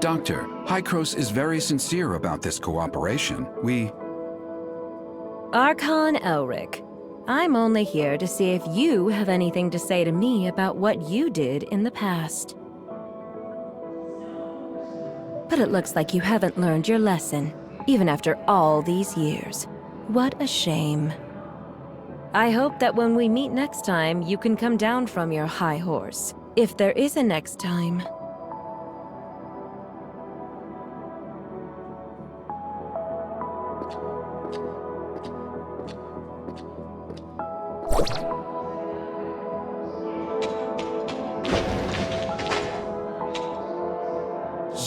Doctor, Hykros is very sincere about this cooperation. Archon Elric, I'm only here to see if you have anything to say to me about what you did in the past. But it looks like you haven't learned your lesson, even after all these years. What a shame. I hope that when we meet next time, you can come down from your high horse. If there is a next time.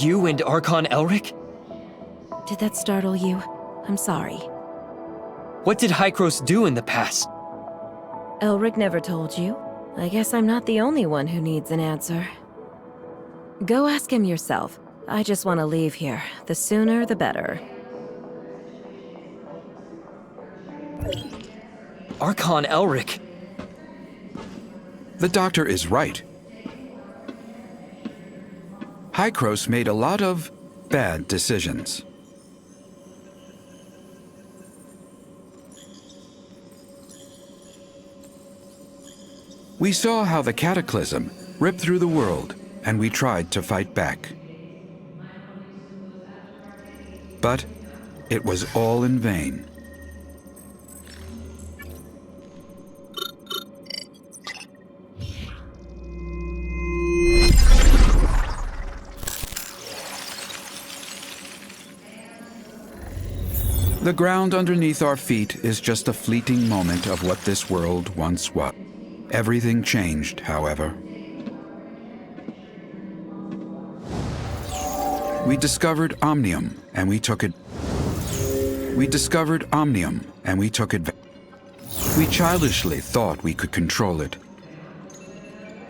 You and Archon Elric? Did that startle you? I'm sorry. What did Hykros do in the past? Elric never told you. I guess I'm not the only one who needs an answer. Go ask him yourself. I just want to leave here. The sooner, the better. Archon Elric? The doctor is right. Hykros made a lot of bad decisions. We saw how the cataclysm ripped through the world, and we tried to fight back. But it was all in vain. The ground underneath our feet is just a fleeting moment of what this world once was. Everything changed, however. We discovered Omnium, and we took it. We discovered Omnium, and we took it. We childishly thought we could control it.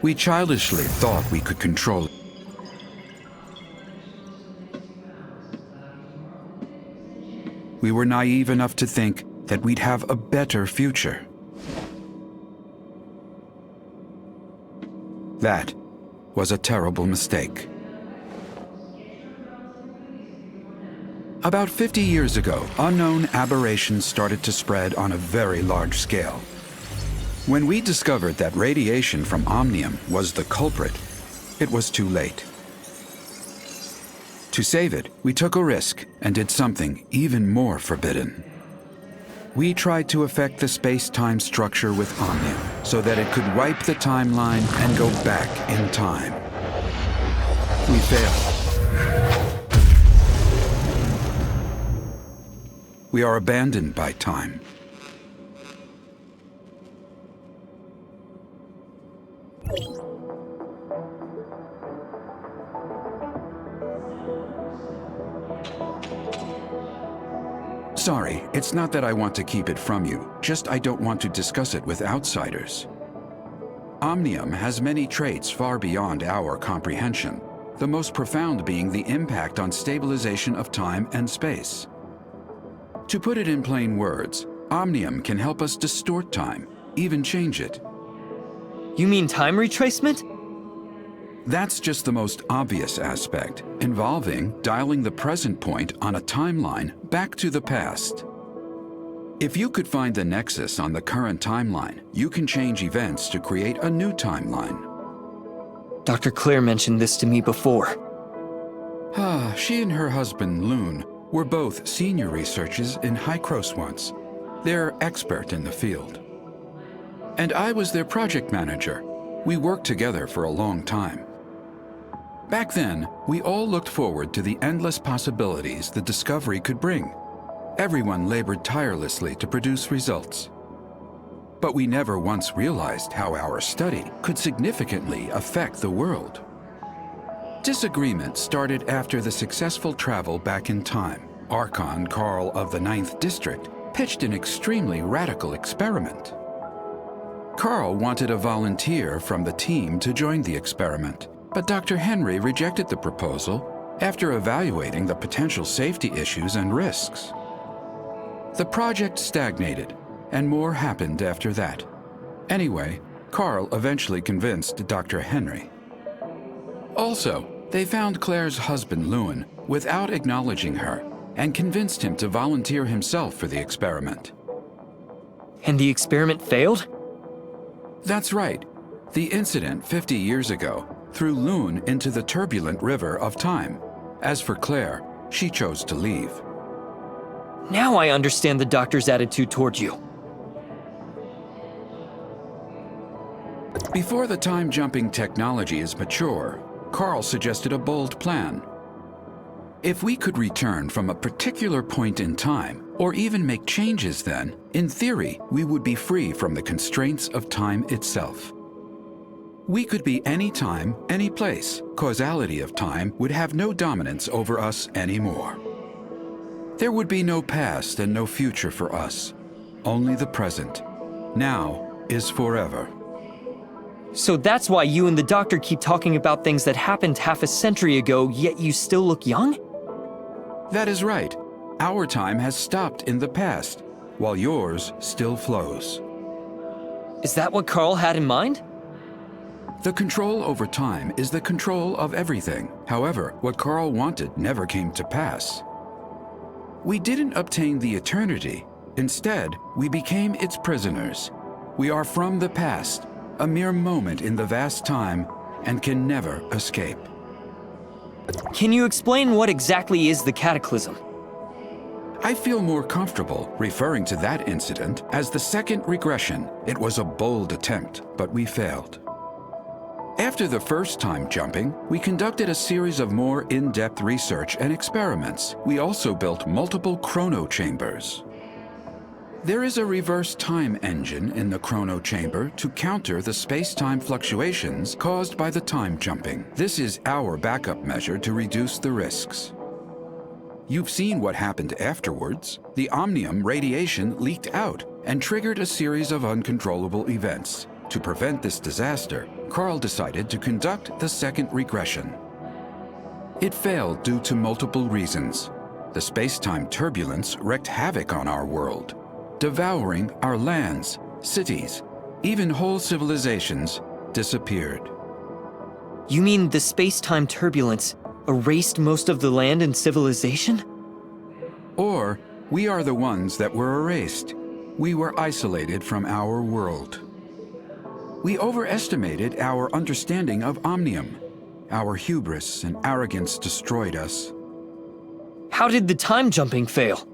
We childishly thought we could control it. We were naive enough to think that we'd have a better future. That was a terrible mistake. About 50 years ago, unknown aberrations started to spread on a very large scale. When we discovered that radiation from Omnium was the culprit, it was too late. To save it, we took a risk and did something even more forbidden. We tried to affect the space-time structure with Omnium so that it could wipe the timeline and go back in time. We failed. We are abandoned by time. Sorry, it's not that I want to keep it from you, just I don't want to discuss it with outsiders. Omnium has many traits far beyond our comprehension, the most profound being the impact on stabilization of time and space. To put it in plain words, Omnium can help us distort time, even change it. You mean time retracement? That's just the most obvious aspect, involving dialing the present point on a timeline back to the past. If you could find the nexus on the current timeline, you can change events to create a new timeline. Dr. Claire mentioned this to me before. She and her husband, Loon, were both senior researchers in Hykros once. They're expert in the field. And I was their project manager. We worked together for a long time. Back then, we all looked forward to the endless possibilities the discovery could bring. Everyone labored tirelessly to produce results. But we never once realized how our study could significantly affect the world. Disagreement started after the successful travel back in time. Archon Carl of the 9th District pitched an extremely radical experiment. Carl wanted a volunteer from the team to join the experiment, but Dr. Henry rejected the proposal after evaluating the potential safety issues and risks. The project stagnated, and more happened after that. Anyway, Carl eventually convinced Dr. Henry. Also, They found Claire's husband, Lewin, without acknowledging her, and convinced him to volunteer himself for the experiment. And the experiment failed? That's right. The incident 50 years ago threw Lewin into the turbulent river of time. As for Claire, she chose to leave. Now I understand the doctor's attitude toward you. Before the time-jumping technology is mature, Carl suggested a bold plan. If we could return from a particular point in time, or even make changes then, in theory, we would be free from the constraints of time itself. We could be any time, any place. Causality of time would have no dominance over us anymore. There would be no past and no future for us, only the present. Now is forever. So that's why you and the doctor keep talking about things that happened half a century ago, yet you still look young? That is right. Our time has stopped in the past, while yours still flows. Is that what Carl had in mind? The control over time is the control of everything. However, what Carl wanted never came to pass. We didn't obtain the eternity. Instead, we became its prisoners. We are from the past, a mere moment in the vast time, and can never escape. Can you explain what exactly is the cataclysm? I feel more comfortable referring to that incident as the second regression. It was a bold attempt, but we failed. After the first time jumping, we conducted a series of more in-depth research and experiments. We also built multiple chrono chambers. There is a reverse time engine in the chrono chamber to counter the space-time fluctuations caused by the time jumping. This is our backup measure to reduce the risks. You've seen what happened afterwards. The omnium radiation leaked out and triggered a series of uncontrollable events. To prevent this disaster, Carl decided to conduct the second regression. It failed due to multiple reasons. The space-time turbulence wreaked havoc on our world, devouring our lands, cities, even whole civilizations disappeared. You mean the space-time turbulence erased most of the land and civilization? Or, we are the ones that were erased. We were isolated from our world. We overestimated our understanding of omnium. Our hubris and arrogance destroyed us. How did the time jumping fail?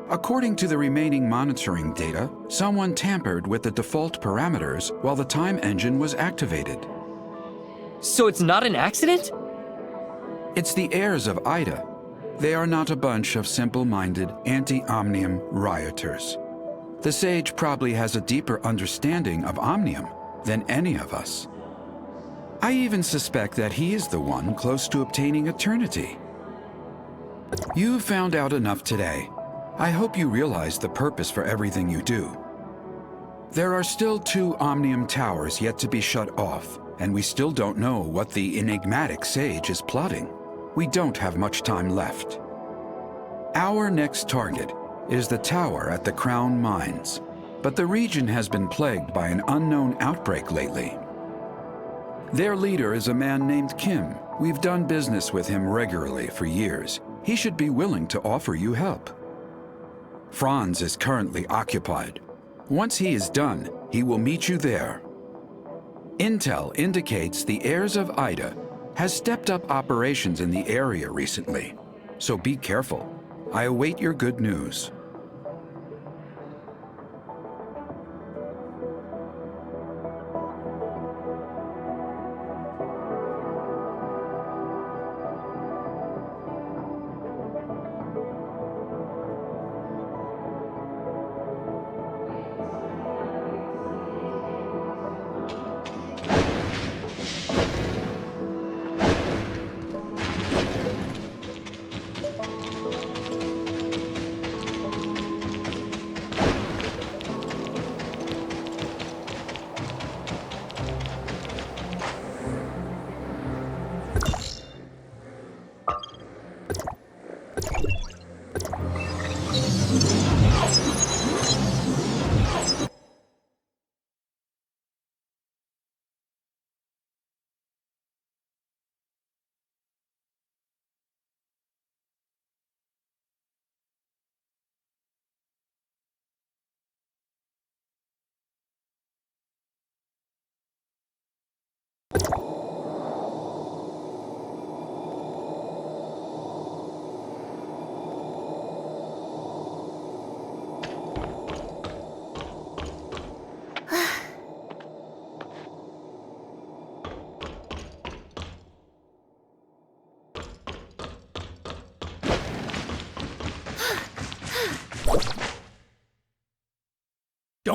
According to the remaining monitoring data, someone tampered with the default parameters while the time engine was activated. So it's not an accident? It's the heirs of Ida. They are not a bunch of simple-minded, anti-omnium rioters. The sage probably has a deeper understanding of omnium than any of us. I even suspect that he is the one close to obtaining eternity. You found out enough today. I hope you realize the purpose for everything you do. There are still 2 omnium towers yet to be shut off, and we still don't know what the enigmatic sage is plotting. We don't have much time left. Our next target is the tower at the Crown Mines, but the region has been plagued by an unknown outbreak lately. Their leader is a man named Kim. We've done business with him regularly for years. He should be willing to offer you help. Franz is currently occupied. Once he is done, he will meet you there. Intel indicates the heirs of Ida has stepped up operations in the area recently, so be careful. I await your good news.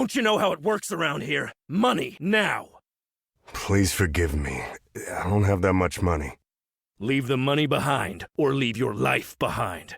Don't you know how it works around here? Money, now! Please forgive me. I don't have that much money. Leave the money behind, or leave your life behind.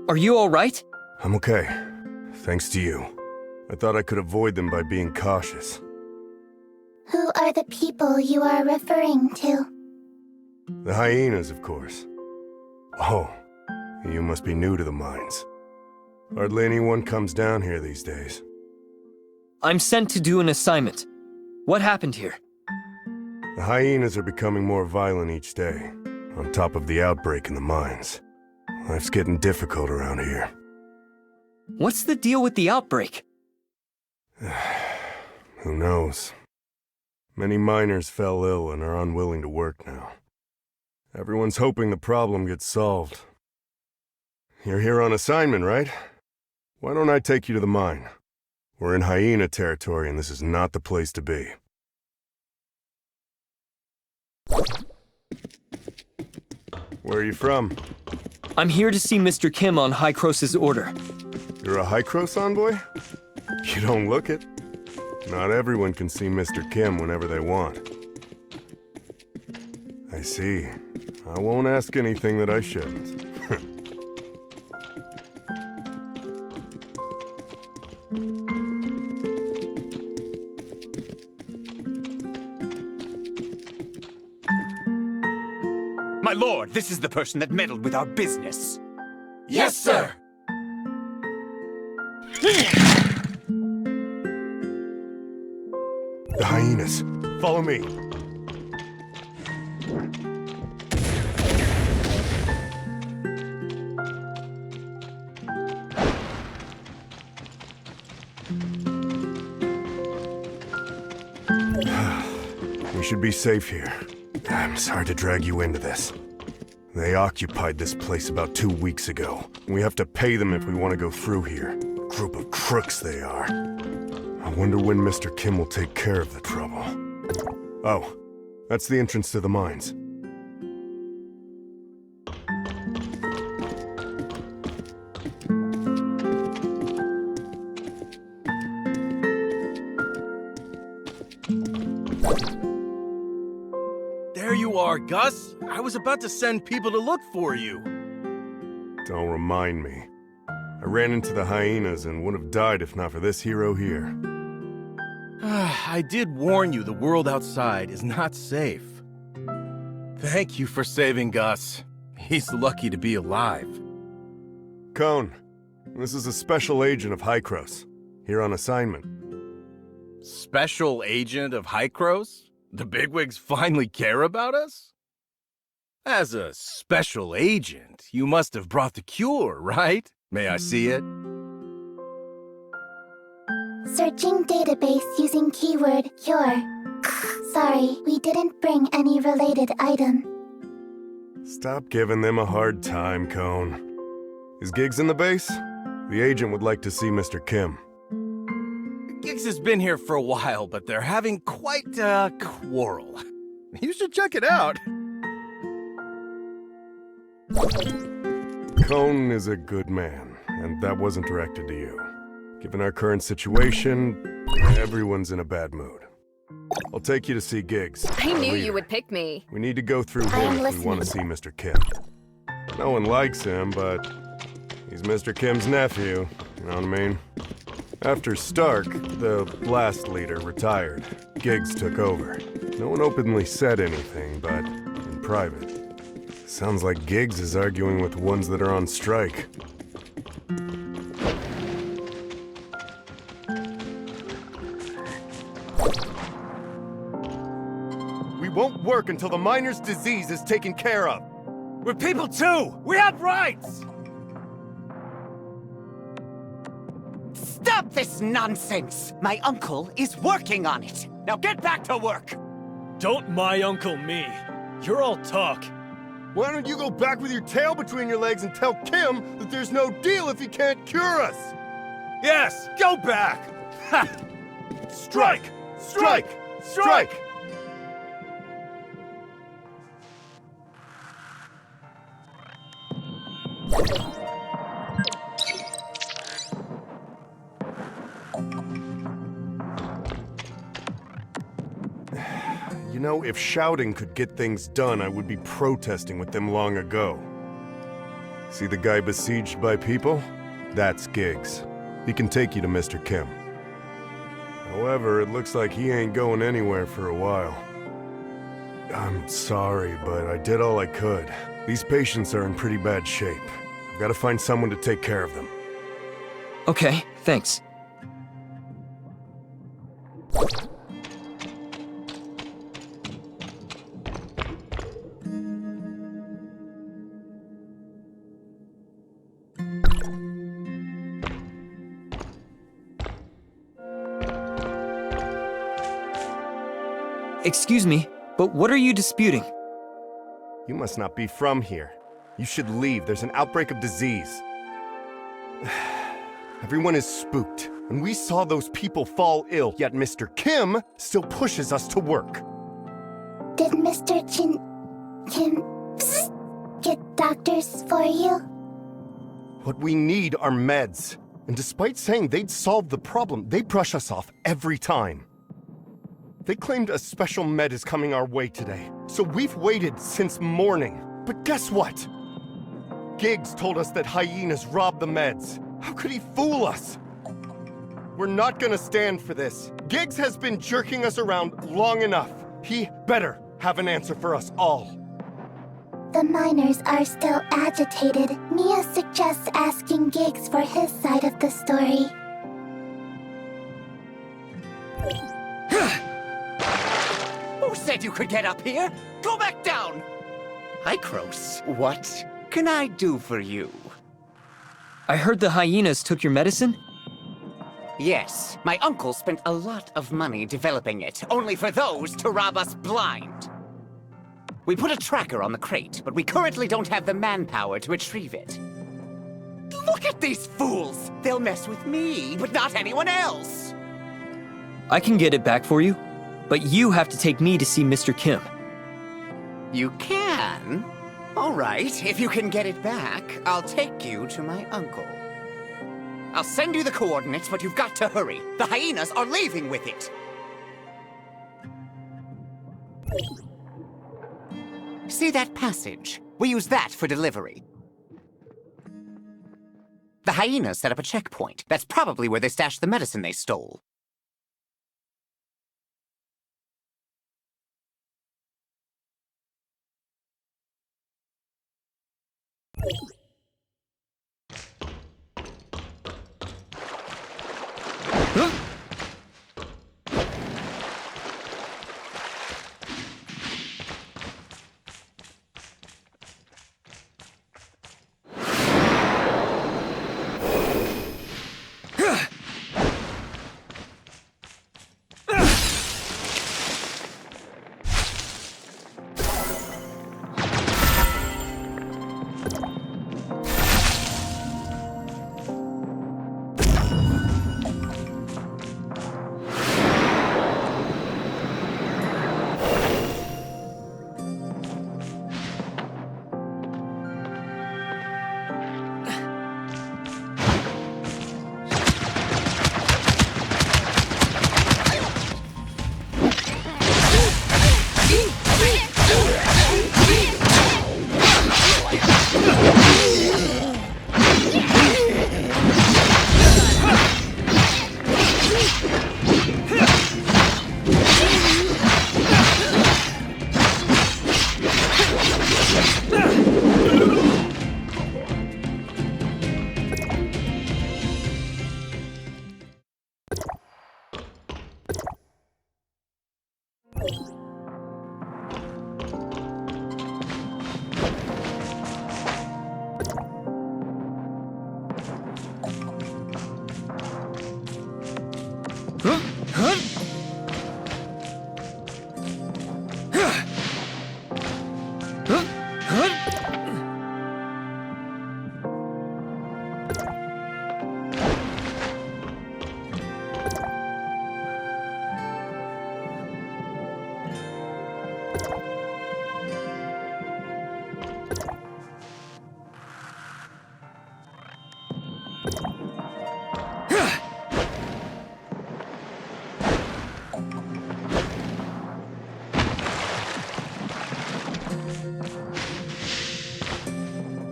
Are you all right? I'm okay. Thanks to you. I thought I could avoid them by being cautious. Who are the people you are referring to? The hyenas, of course. Oh, you must be new to the mines. Hardly anyone comes down here these days. I'm sent to do an assignment. What happened here? The hyenas are becoming more violent each day, on top of the outbreak in the mines. Life's getting difficult around here. What's the deal with the outbreak? Who knows? Many miners fell ill and are unwilling to work now. Everyone's hoping the problem gets solved. You're here on assignment, right? Why don't I take you to the mine? We're in hyena territory and this is not the place to be. Where are you from? I'm here to see Mr. Kim on High Cross's order. You're a High Cross envoy? You don't look it. Not everyone can see Mr. Kim whenever they want. I see. I won't ask anything that I shouldn't. My lord, this is the person that meddled with our business. Yes, sir! The hyenas. Follow me. We should be safe here. I'm sorry to drag you into this. They occupied this place about 2 weeks ago. We have to pay them if we want to go through here. Group of crooks they are. I wonder when Mr. Kim will take care of the trouble. Oh, that's the entrance to the mines. There you are, Gus. I was about to send people to look for you. Don't remind me. I ran into the hyenas and would have died if not for this hero here. I did warn you the world outside is not safe. Thank you for saving Gus. He's lucky to be alive. Cone, this is a special agent of Hycros, here on assignment. Special agent of Hycros? The bigwigs finally care about us? As a special agent, you must have brought the cure, right? May I see it? Searching database using keyword cure. Sorry, we didn't bring any related item. Stop giving them a hard time, Cone. Is Giggs in the base? The agent would like to see Mr. Kim. Giggs has been here for a while, but they're having quite a quarrel. You should check it out. Cone is a good man, and that wasn't directed to you. Given our current situation, everyone's in a bad mood. I'll take you to see Giggs. I knew the you leader. would pick me. We need to go through I'm him if we want to see Mr. Kim. No one likes him, but he's Mr. Kim's nephew, you know what I mean? After Stark, the last leader, retired, Giggs took over. No one openly said anything, but in private. Sounds like Giggs is arguing with the ones that are on strike. We won't work until the miner's disease is taken care of. We're people too! We have rights! Stop this nonsense! My uncle is working on it. Now get back to work! Don't my uncle me. You're all talk. Why don't you go back with your tail between your legs and tell Kim that there's no deal if he can't cure us? Yes, go back! Ha! Strike! Strike! Strike! You know, if shouting could get things done, I would be protesting with them long ago. See the guy besieged by people? That's Giggs. He can take you to Mr. Kim. However, it looks like he ain't going anywhere for a while. I'm sorry, but I did all I could. These patients are in pretty bad shape. I've got to find someone to take care of them. Okay, thanks. Excuse me, but what are you disputing? You must not be from here. You should leave. There's an outbreak of disease. Everyone is spooked, and we saw those people fall ill, yet Mr. Kim still pushes us to work. Did Mr. Kim get doctors for you? What we need are meds. And despite saying they'd solve the problem, they brush us off every time. They claimed a special med is coming our way today, so we've waited since morning. But guess what? Giggs told us that hyenas robbed the meds. How could he fool us? We're not gonna stand for this. Giggs has been jerking us around long enough. He better have an answer for us all. The miners are still agitated. Mia suggests asking Giggs for his side of the story. Who said you could get up here? Go back down! Hycros, what can I do for you? I heard the hyenas took your medicine? Yes, my uncle spent a lot of money developing it, only for those to rob us blind. We put a tracker on the crate, but we currently don't have the manpower to retrieve it. Look at these fools! They'll mess with me, but not anyone else! I can get it back for you, but you have to take me to see Mr. Kim. You can? All right, if you can get it back, I'll take you to my uncle. I'll send you the coordinates, but you've got to hurry. The hyenas are leaving with it. See that passage? We use that for delivery. The hyenas set up a checkpoint. That's probably where they stashed the medicine they stole.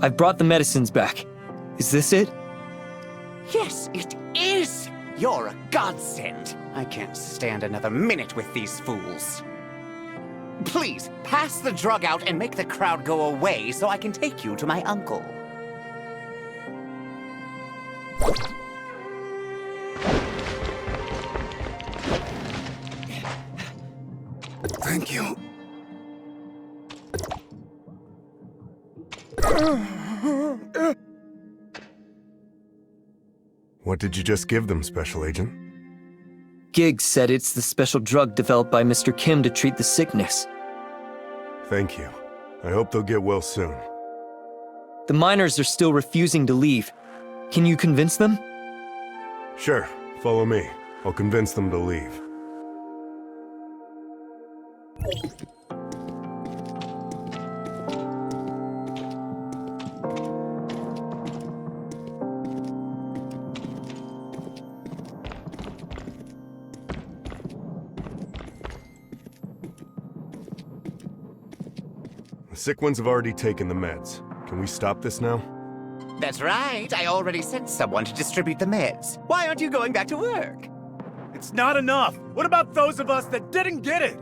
I've brought the medicines back. Is this it? Yes, it is! You're a godsend. I can't stand another minute with these fools. Please, pass the drug out and make the crowd go away so I can take you to my uncle. Thank you. What did you just give them, Special Agent? Giggs said it's the special drug developed by Mr. Kim to treat the sickness. Thank you. I hope they'll get well soon. The miners are still refusing to leave. Can you convince them? Sure, follow me. I'll convince them to leave. The sick ones have already taken the meds. Can we stop this now? That's right. I already sent someone to distribute the meds. Why aren't you going back to work? It's not enough. What about those of us that didn't get it?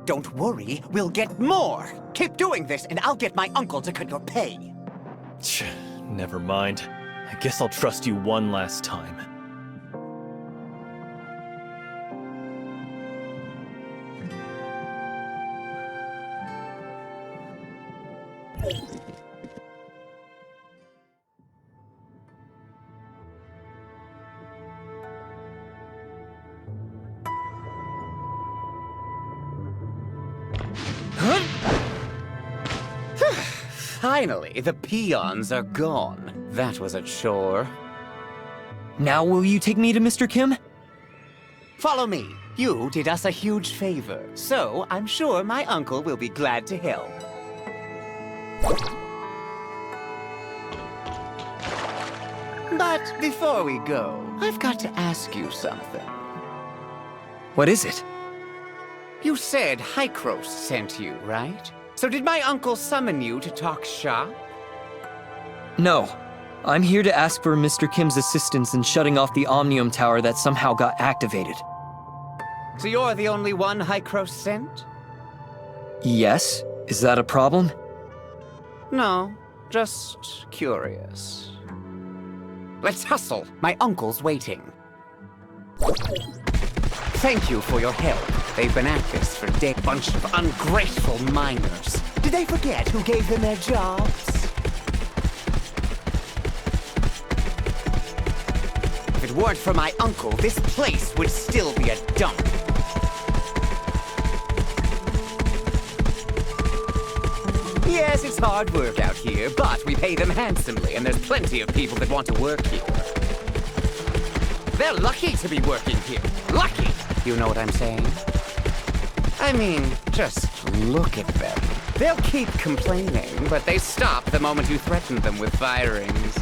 Don't worry, we'll get more. Keep doing this and I'll get my uncle to cut your pay. Never mind. I guess I'll trust you one last time. Finally, the peons are gone. That was a chore. Now will you take me to Mr. Kim? Follow me. You did us a huge favor, so I'm sure my uncle will be glad to help. But before we go, I've got to ask you something. What is it? You said Hykros sent you, right? So did my uncle summon you to talk shop? No. I'm here to ask for Mr. Kim's assistance in shutting off the Omnium Tower that somehow got activated. So you're the only one Hykros sent? Yes? Is that a problem? No, just curious. Let's hustle. My uncle's waiting. Thank you for your help. They've been at this for days. Bunch of ungrateful miners. Did they forget who gave them their jobs? If it weren't for my uncle, this place would still be a dump. Yes, it's hard work out here, but we pay them handsomely, and there's plenty of people that want to work here. They're lucky to be working here. Lucky! You know what I'm saying? I mean, just look at them. They'll keep complaining, but they stop the moment you threaten them with firings.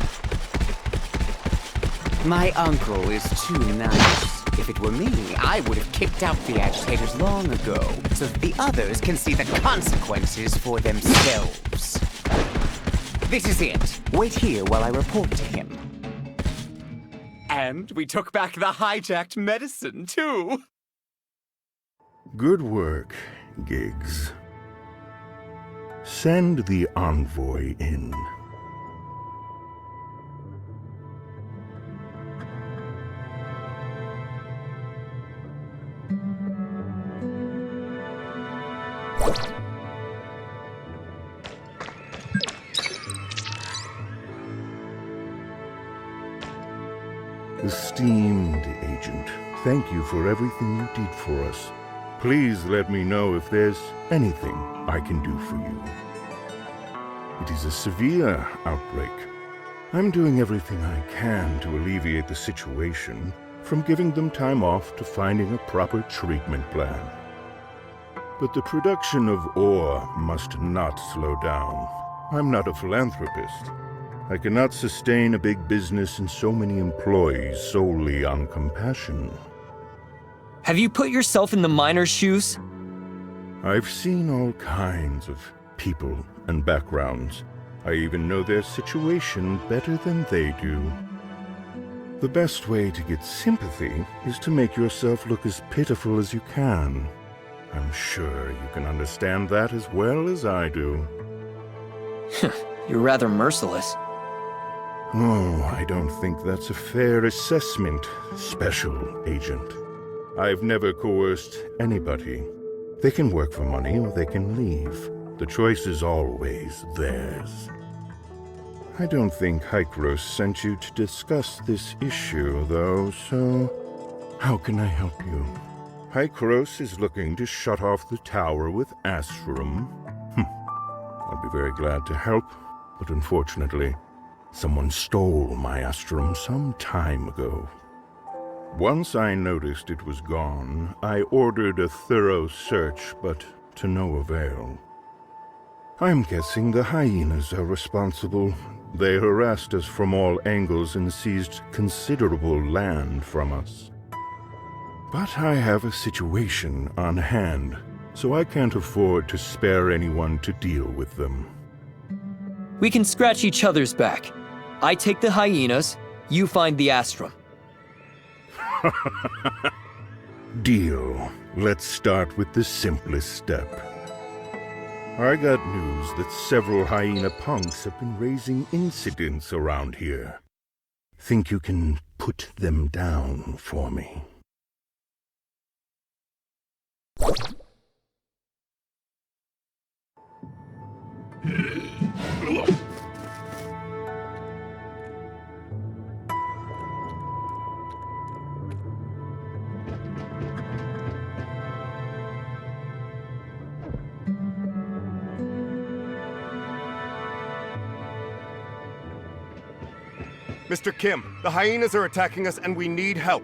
My uncle is too nice. If it were me, I would have kicked out the agitators long ago, so that the others can see the consequences for themselves. This is it. Wait here while I report to him. And we took back the hijacked medicine, too. Good work, Giggs. Send the envoy in. Esteemed Agent, thank you for everything you did for us. Please let me know if there's anything I can do for you. It is a severe outbreak. I'm doing everything I can to alleviate the situation, from giving them time off to finding a proper treatment plan. But the production of ore must not slow down. I'm not a philanthropist. I cannot sustain a big business and so many employees solely on compassion. Have you put yourself in the miner's shoes? I've seen all kinds of people and backgrounds. I even know their situation better than they do. The best way to get sympathy is to make yourself look as pitiful as you can. I'm sure you can understand that as well as I do. You're rather merciless. Oh, I don't think that's a fair assessment, Special Agent. I've never coerced anybody. They can work for money or they can leave. The choice is always theirs. I don't think Hykros sent you to discuss this issue, though, so how can I help you? Hykros is looking to shut off the tower with Astrum. I'd be very glad to help, but unfortunately, someone stole my Astrum some time ago. Once I noticed it was gone, I ordered a thorough search, but to no avail. I'm guessing the hyenas are responsible. They harassed us from all angles and seized considerable land from us. But I have a situation on hand, so I can't afford to spare anyone to deal with them. We can scratch each other's back. I take the hyenas, you find the Astrum. Deal. Let's start with the simplest step. I got news that several hyena punks have been raising incidents around here. Think you can put them down for me? Mr. Kim, the hyenas are attacking us and we need help.